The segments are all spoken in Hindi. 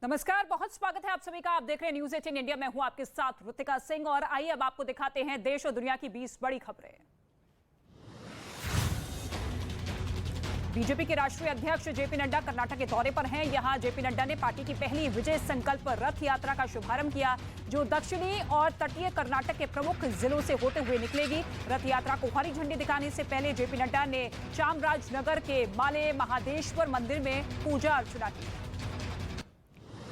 नमस्कार, बहुत स्वागत है आप सभी का। आप देख रहे हैं न्यूज़ 18 इंडिया। मैं हूं आपके साथ ऋतिका सिंह और आइए अब आपको दिखाते हैं देश और दुनिया की 20 बड़ी खबरें। बीजेपी के राष्ट्रीय अध्यक्ष जेपी नड्डा कर्नाटक के दौरे पर हैं। यहां जेपी नड्डा ने पार्टी की पहली विजय संकल्प रथ यात्रा का शुभारंभ किया, जो दक्षिणी और तटीय कर्नाटक के प्रमुख जिलों से होते हुए निकलेगी। रथ यात्रा को हरी झंडी दिखाने से पहले जेपी नड्डा ने चामराजनगर के माले महादेश्वर मंदिर में पूजा अर्चना की।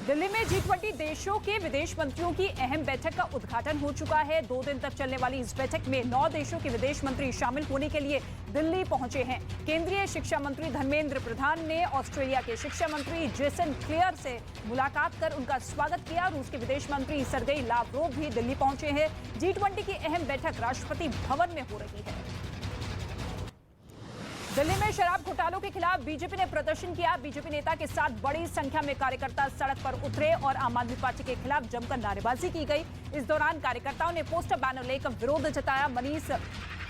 दिल्ली में G20 देशों के विदेश मंत्रियों की अहम बैठक का उद्घाटन हो चुका है। 2 दिन तक चलने वाली इस बैठक में 9 देशों के विदेश मंत्री शामिल होने के लिए दिल्ली पहुंचे हैं। केंद्रीय शिक्षा मंत्री धर्मेंद्र प्रधान ने ऑस्ट्रेलिया के शिक्षा मंत्री जेसन क्लियर से मुलाकात कर उनका स्वागत किया। रूस के विदेश मंत्री सर्गेई लावरोव भी दिल्ली पहुंचे हैं। G20 की अहम बैठक राष्ट्रपति भवन में हो रही है। दिल्ली में शराब घोटालों के खिलाफ बीजेपी ने प्रदर्शन किया। बीजेपी नेता के साथ बड़ी संख्या में कार्यकर्ता सड़क पर उतरे और आम आदमी पार्टी के खिलाफ जमकर नारेबाजी की गई। इस दौरान कार्यकर्ताओं ने पोस्टर बैनर लेकर विरोध जताया। मनीष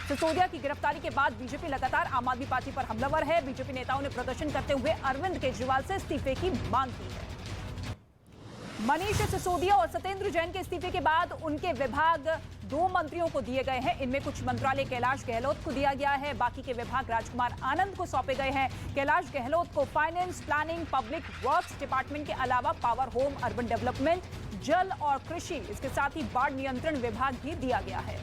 सिसोदिया की गिरफ्तारी के बाद बीजेपी लगातार आम आदमी पार्टी पर हमलावर है। बीजेपी नेताओं ने प्रदर्शन करते हुए अरविंद केजरीवाल से इस्तीफे की मांग की है। मनीष सिसोदिया और सत्येंद्र जैन के इस्तीफे के बाद उनके विभाग 2 मंत्रियों को दिए गए हैं। इनमें कुछ मंत्रालय कैलाश गहलोत को दिया गया है, बाकी के विभाग राजकुमार आनंद को सौंपे गए हैं। कैलाश गहलोत को finance, planning, public works department के अलावा पावर, होम, अर्बन डेवलपमेंट, जल और कृषि, इसके साथ ही बाढ़ नियंत्रण विभाग भी दिया गया है।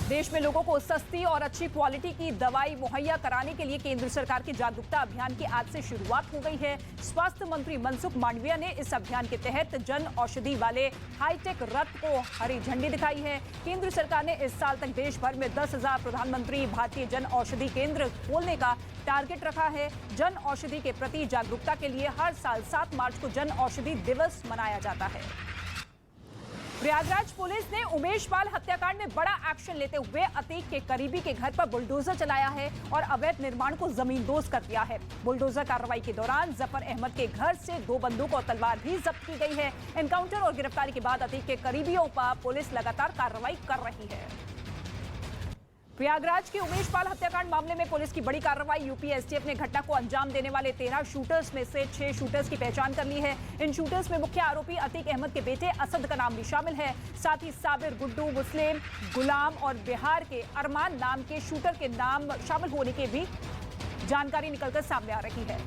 देश में लोगों को सस्ती और अच्छी क्वालिटी की दवाई मुहैया कराने के लिए केंद्र सरकार के जागरूकता अभियान की आज से शुरुआत हो गई है। स्वास्थ्य मंत्री मनसुख मांडविया ने इस अभियान के तहत जन औषधि वाले हाईटेक रथ को हरी झंडी दिखाई है। केंद्र सरकार ने इस साल तक देश भर में 10,000 प्रधानमंत्री भारतीय जन औषधि केंद्र खोलने का टारगेट रखा है। जन औषधि के प्रति जागरूकता के लिए हर साल 7 मार्च को जन औषधि दिवस मनाया जाता है। प्रयागराज पुलिस ने उमेश पाल हत्याकांड में बड़ा एक्शन लेते हुए अतीक के करीबी के घर पर बुलडोजर चलाया है और अवैध निर्माण को जमींदोज कर दिया है। बुलडोजर कार्रवाई के दौरान जफर अहमद के घर से 2 बंदूक और तलवार भी जब्त की गई है। एनकाउंटर और गिरफ्तारी के बाद अतीक के करीबियों पर पुलिस लगातार कार्रवाई कर रही है। प्रयागराज के उमेश पाल हत्याकांड मामले में पुलिस की बड़ी कार्रवाई। यूपी एसटीएफ ने घटना को अंजाम देने वाले 13 शूटर्स में से 6 शूटर्स की पहचान कर ली है। इन शूटर्स में मुख्य आरोपी अतीक अहमद के बेटे असद का नाम भी शामिल है। साथ ही साबिर, गुड्डू, मुस्लिम, गुलाम और बिहार के अरमान नाम के शूटर के नाम शामिल होने की भी जानकारी निकलकर सामने आ रही है।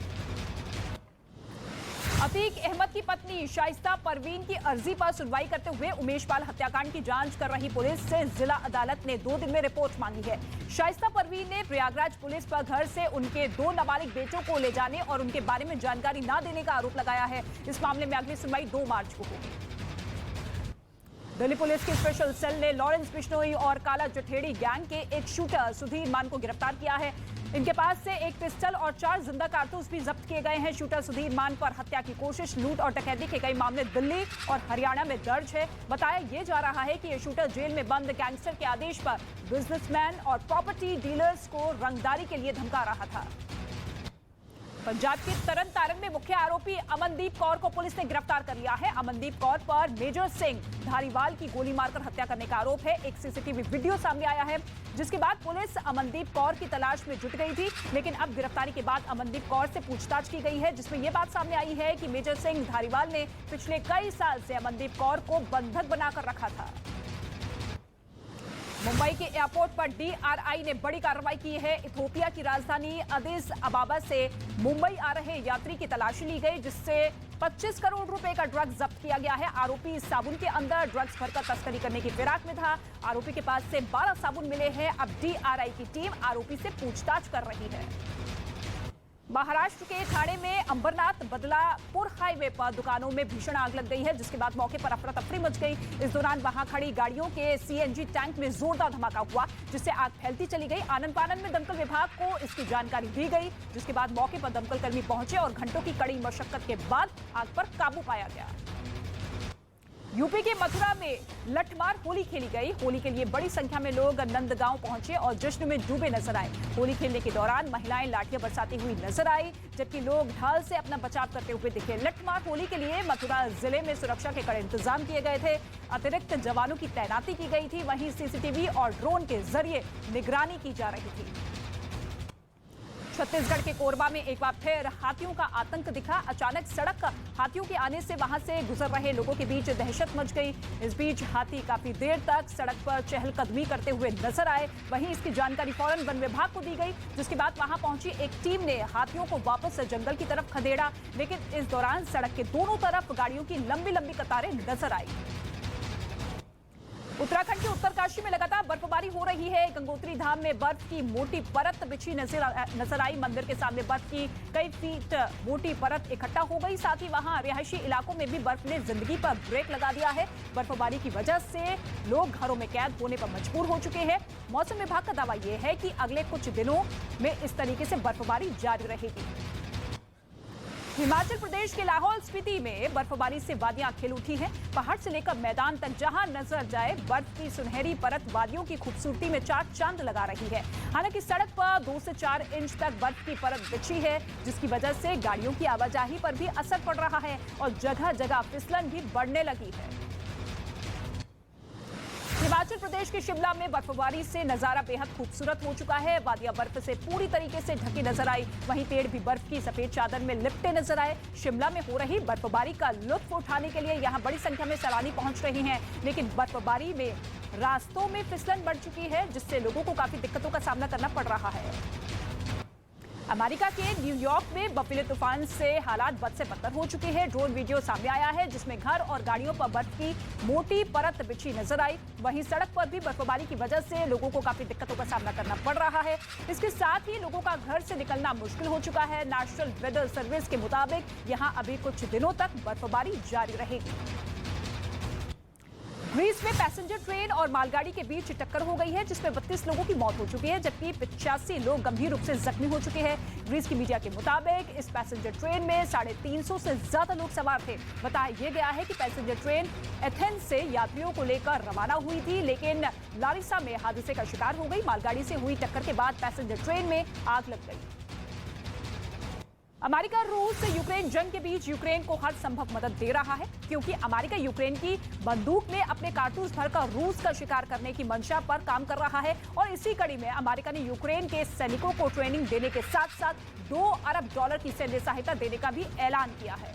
अतीक अहमद की पत्नी शाइस्ता परवीन की अर्जी पर सुनवाई करते हुए उमेश पाल हत्याकांड की जांच कर रही पुलिस से जिला अदालत ने 2 दिन में रिपोर्ट मांगी है। शाइस्ता परवीन ने प्रयागराज पुलिस पर घर से उनके 2 नाबालिग बेटों को ले जाने और उनके बारे में जानकारी न देने का आरोप लगाया है। इस मामले में अगली सुनवाई 2 मार्च को होगी। दिल्ली पुलिस की स्पेशल सेल ने लॉरेंस बिश्नोई और काला जठेड़ी गैंग के एक शूटर सुधीर मान को गिरफ्तार किया है। इनके पास से एक पिस्टल और 4 जिंदा कारतूस भी जब्त किए गए हैं। शूटर सुधीर मान पर हत्या की कोशिश, लूट और डकैती के कई मामले दिल्ली और हरियाणा में दर्ज है। बताया ये जा रहा है कि ये शूटर जेल में बंद गैंगस्टर के आदेश पर बिजनेसमैन और प्रॉपर्टी डीलर्स को रंगदारी के लिए धमका रहा था। पंजाब के तरन तारण में मुख्य आरोपी अमनदीप कौर को पुलिस ने गिरफ्तार कर लिया है। अमनदीप कौर पर मेजर सिंह धारीवाल की गोली मारकर हत्या करने का आरोप है। एक सीसीटीवी वीडियो सामने आया है, जिसके बाद पुलिस अमनदीप कौर की तलाश में जुट गई थी। लेकिन अब गिरफ्तारी के बाद अमनदीप कौर से पूछताछ की गई है, जिसमें यह बात सामने आई है कि मेजर सिंह धारीवाल ने पिछले कई साल से अमनदीप कौर को बंधक बनाकर रखा था। मुंबई के एयरपोर्ट पर DRI ने बड़ी कार्रवाई की है। इथियोपिया की राजधानी अदिस अबाबा से मुंबई आ रहे यात्री की तलाशी ली गई, जिससे 25 करोड़ रुपए का ड्रग्स जब्त किया गया है। आरोपी साबुन के अंदर ड्रग्स भरकर तस्करी करने की फिराक में था। आरोपी के पास से 12 साबुन मिले हैं। अब DRI की टीम आरोपी से पूछताछ कर रही है। महाराष्ट्र के ठाणे में अंबरनाथ बदलापुर हाईवे पर दुकानों में भीषण आग लग गई है, जिसके बाद मौके पर अफरा तफरी मच गई। इस दौरान वहां खड़ी गाड़ियों के CNG टैंक में जोरदार धमाका हुआ, जिससे आग फैलती चली गई। आनन फानन में दमकल विभाग को इसकी जानकारी दी गई, जिसके बाद मौके पर दमकल कर्मी पहुंचे और घंटों की कड़ी मशक्कत के बाद आग पर काबू पाया गया। यूपी के मथुरा में लठमार होली खेली गई। होली के लिए बड़ी संख्या में लोग नंदगांव पहुंचे और जश्न में डूबे नजर आए। होली खेलने के दौरान महिलाएं लाठियां बरसाती हुई नजर आई, जबकि लोग ढाल से अपना बचाव करते हुए दिखे। लठमार होली के लिए मथुरा जिले में सुरक्षा के कड़े इंतजाम किए गए थे। अतिरिक्त जवानों की तैनाती की गई थी। वहीं CCTV और ड्रोन के जरिए निगरानी की जा रही थी। छत्तीसगढ़ के कोरबा में एक बार फिर हाथियों का आतंक दिखा। अचानक सड़क हाथियों के आने से वहां से गुजर रहे लोगों के बीच दहशत मच गई। इस बीच हाथी काफी देर तक सड़क पर चहलकदमी करते हुए नजर आए। वहीं इसकी जानकारी फौरन वन विभाग को दी गई, जिसके बाद वहां पहुंची एक टीम ने हाथियों को वापस जंगल की तरफ खदेड़ा। लेकिन इस दौरान सड़क के दोनों तरफ गाड़ियों की लंबी लंबी कतारें नजर आई। उत्तराखंड के उत्तरकाशी में लगातार बर्फबारी हो रही है। गंगोत्री धाम में बर्फ की मोटी परत बिछी नजर आई। मंदिर के सामने बर्फ की कई फीट मोटी परत इकट्ठा हो गई। साथ ही वहां रिहायशी इलाकों में भी बर्फ ने जिंदगी पर ब्रेक लगा दिया है। बर्फबारी की वजह से लोग घरों में कैद होने पर मजबूर हो चुके हैं। मौसम विभाग का दावा यह है कि अगले कुछ दिनों में इस तरीके से बर्फबारी जारी रहेगी। हिमाचल प्रदेश के लाहौल स्पीति में बर्फबारी से वादियां खिल उठी हैं। पहाड़ से लेकर मैदान तक जहां नजर जाए बर्फ की सुनहरी परत वादियों की खूबसूरती में चार चांद लगा रही है। हालांकि सड़क पर 2 से 4 इंच तक बर्फ की परत बिछी है, जिसकी वजह से गाड़ियों की आवाजाही पर भी असर पड़ रहा है और जगह जगह फिसलन भी बढ़ने लगी है। हिमाचल प्रदेश के शिमला में बर्फबारी से नजारा बेहद खूबसूरत हो चुका है। वादियां बर्फ से पूरी तरीके से ढकी नजर आई। वहीं पेड़ भी बर्फ की सफेद चादर में लिपटे नजर आए। शिमला में हो रही बर्फबारी का लुत्फ उठाने के लिए यहां बड़ी संख्या में सैलानी पहुंच रहे हैं। लेकिन बर्फबारी में रास्तों में फिसलन बढ़ चुकी है, जिससे लोगों को काफी दिक्कतों का सामना करना पड़ रहा है। अमेरिका के न्यूयॉर्क में बर्फीले तूफान से हालात बद से बदतर हो चुके हैं। ड्रोन वीडियो सामने आया है, जिसमें घर और गाड़ियों पर बर्फ की मोटी परत बिछी नजर आई। वहीं सड़क पर भी बर्फबारी की वजह से लोगों को काफी दिक्कतों का सामना करना पड़ रहा है। इसके साथ ही लोगों का घर से निकलना मुश्किल हो चुका है। नेशनल वेदर सर्विस के मुताबिक यहां अभी कुछ दिनों तक बर्फबारी जारी रहेगी। ग्रीस में पैसेंजर ट्रेन और मालगाड़ी के बीच टक्कर हो गई है, जिसमें 32 लोगों की मौत हो चुकी है, जबकि 85 लोग गंभीर रूप से जख्मी हो चुके हैं। ग्रीस की मीडिया के मुताबिक इस पैसेंजर ट्रेन में 350 से ज्यादा लोग सवार थे। बताया यह गया है कि पैसेंजर ट्रेन एथेंस से यात्रियों को लेकर रवाना हुई थी, लेकिन लारिसा में हादसे का शिकार हो गई। मालगाड़ी से हुई टक्कर के बाद पैसेंजर ट्रेन में आग लग गई। अमेरिका रूस से यूक्रेन जंग के बीच यूक्रेन को हर संभव मदद दे रहा है, क्योंकि अमेरिका यूक्रेन की बंदूक में अपने कारतूस भरकर रूस का शिकार करने की मंशा पर काम कर रहा है। और इसी कड़ी में अमेरिका ने यूक्रेन के सैनिकों को ट्रेनिंग देने के साथ साथ $2 अरब की सैन्य सहायता देने का भी ऐलान किया है।